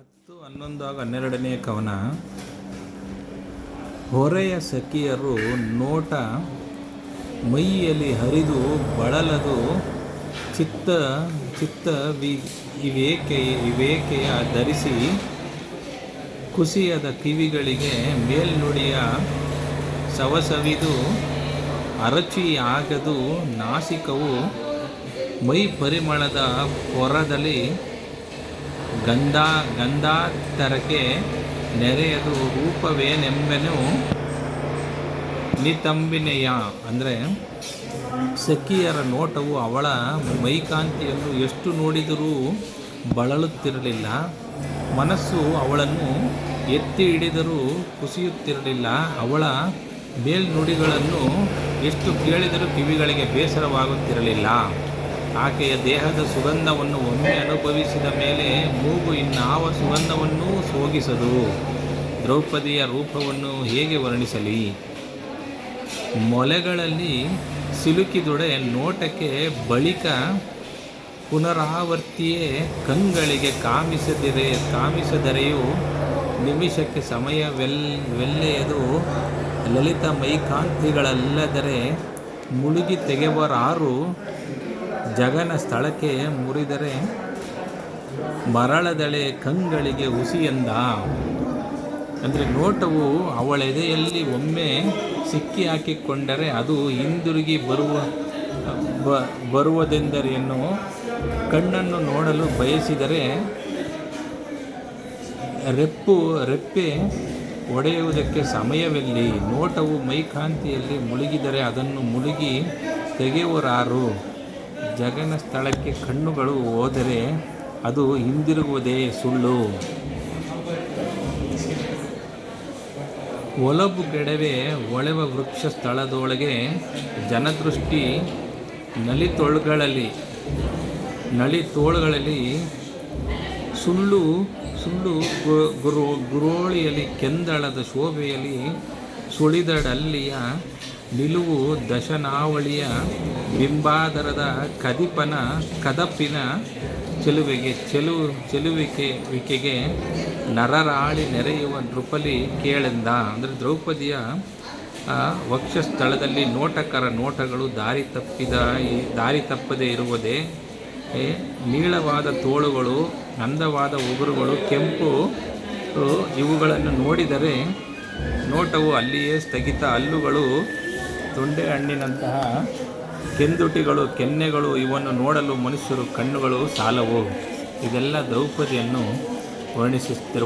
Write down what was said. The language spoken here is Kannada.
10, 11 ಹಾಗೂ 12ನೇ ಕವನ. ಹೊರೆಯ ಸಖಿಯರು ನೋಟ ಮೈಯಲ್ಲಿ ಹರಿದು ಬಳಲದು ಚಿತ್ತ ವಿವೇಕೆಯ ಧರಿಸಿ ಕುಸಿಯದ ಕಿವಿಗಳಿಗೆ ಮೇಲ್ನುಡಿಯ ಸವಸವಿದು ಅರಚಿಯಾಗದು ನಾಸಿಕವು ಮೈ ಪರಿಮಳದ ಪೊರದಲ್ಲಿ ಗಂಧಾತರಕ್ಕೆ ನೆರೆಯದು ರೂಪವೇನೆಂಬೆನು ನಿತಂಬಿನೆಯ. ಅಂದರೆ ಸಖಿಯರ ನೋಟವು ಅವಳ ಮೈಕಾಂತಿಯನ್ನು ಎಷ್ಟು ನೋಡಿದರೂ ಬಳಲುತ್ತಿರಲಿಲ್ಲ. ಮನಸ್ಸು ಅವಳನ್ನು ಎತ್ತಿ ಹಿಡಿದರೂ ಕುಸಿಯುತ್ತಿರಲಿಲ್ಲ. ಅವಳ ಮೇಲ್ನುಡಿಗಳನ್ನು ಎಷ್ಟು ಕೇಳಿದರೂ ಕಿವಿಗಳಿಗೆ ಬೇಸರವಾಗುತ್ತಿರಲಿಲ್ಲ. ಆಕೆಯ ದೇಹದ ಸುಗಂಧವನ್ನು ಒಮ್ಮೆ ಅನುಭವಿಸಿದ ಮೇಲೆ ಮೂಗು ಇನ್ನಾವ ಸುಗಂಧವನ್ನೂ ಸೋಗಿಸದು. ದ್ರೌಪದಿಯ ರೂಪವನ್ನು ಹೇಗೆ ವರ್ಣಿಸಲಿ? ಮೊಲೆಗಳಲ್ಲಿ ಸಿಲುಕಿದೊಡೆ ನೋಟಕ್ಕೆ ಬಳಿಕ ಪುನರಾವರ್ತಿಯೇ ಕಂಗಳಿಗೆ ಕಾಮಿಸದರೆಯೂ ನಿಮಿಷಕ್ಕೆ ಸಮಯವೆಲ್ಲೆಯದು. ಲಲಿತ ಮೈಕಾಂತಿಗಳಲ್ಲದರೆ ಮುಳುಗಿ ತೆಗೆವರಾರು ಜಗನ ಸ್ಥಳಕ್ಕೆ ಮುರಿದರೆ ಮರಳದಳೆ ಕಂಗಳಿಗೆ ಹುಸಿಯಂದ. ಅಂದರೆ ನೋಟವು ಅವಳೆದೆಯಲ್ಲಿ ಒಮ್ಮೆ ಸಿಕ್ಕಿ ಹಾಕಿಕೊಂಡರೆ ಅದು ಹಿಂದಿರುಗಿ ಬರುವುದೆಂದರೇನು? ಕಣ್ಣನ್ನು ನೋಡಲು ಬಯಸಿದರೆ ರೆಪ್ಪೆ ಒಡೆಯುವುದಕ್ಕೆ ಸಮಯವೆಲ್ಲಿ? ನೋಟವು ಮೈಕಾಂತಿಯಲ್ಲಿ ಮುಳುಗಿದರೆ ಅದನ್ನು ಮುಳುಗಿ ತೆಗೆಯುವರಾರು? ಜಗನ ಸ್ಥಳಕ್ಕೆ ಕಣ್ಣುಗಳು ಹೋದರೆ ಅದು ಹಿಂದಿರುಗುವುದೇ ಸುಳ್ಳು. ಒಲಬುಗೆಡವೆ ಒಳೆವ ವೃಕ್ಷ ಸ್ಥಳದೊಳಗೆ ಜನದೃಷ್ಟಿ ನಳಿತೋಳ್ಗಳಲ್ಲಿ ಸುಳ್ಳು ಗುರೋಳಿಯಲ್ಲಿ ಕೆಂದಳದ ಶೋಭೆಯಲ್ಲಿ ಸುಳಿದಡಲ್ಲಿಯ ನಿಲುವು ದಶನಾವಳಿಯ ಬಿಂಬಾಧರದ ಕದಪಿನ ಚೆಲುವಿಕೆಗೆ ನರರಾಳಿ ನೆರೆಯುವ ನೃಪಲಿ ಕೇಳೆಂದ. ಅಂದರೆ ದ್ರೌಪದಿಯ ವಕ್ಷಸ್ಥಳದಲ್ಲಿ ನೋಟಕರ ನೋಟಗಳು ದಾರಿ ತಪ್ಪದೇ ಇರುವುದೇ? ನೀಳವಾದ ತೋಳುಗಳು, ಅಂದವಾದ ಉಗುರುಗಳು, ಕೆಂಪು ಇವುಗಳನ್ನು ನೋಡಿದರೆ ನೋಟವು ಅಲ್ಲಿಯೇ ಸ್ಥಗಿತ. ಹಲ್ಲುಗಳು, ತೊಂಡೆ ಹಣ್ಣಿನಂತಹ ಕೆಂದುಟಿಗಳು, ಕೆನ್ನೆಗಳು ಇವನ್ನು ನೋಡಲು ಮನುಷ್ಯರು ಕಣ್ಣುಗಳು ಸಾಲವು. ಇದೆಲ್ಲ ದ್ರೌಪದಿಯನ್ನು ವರ್ಣಿಸುತ್ತಿರುವ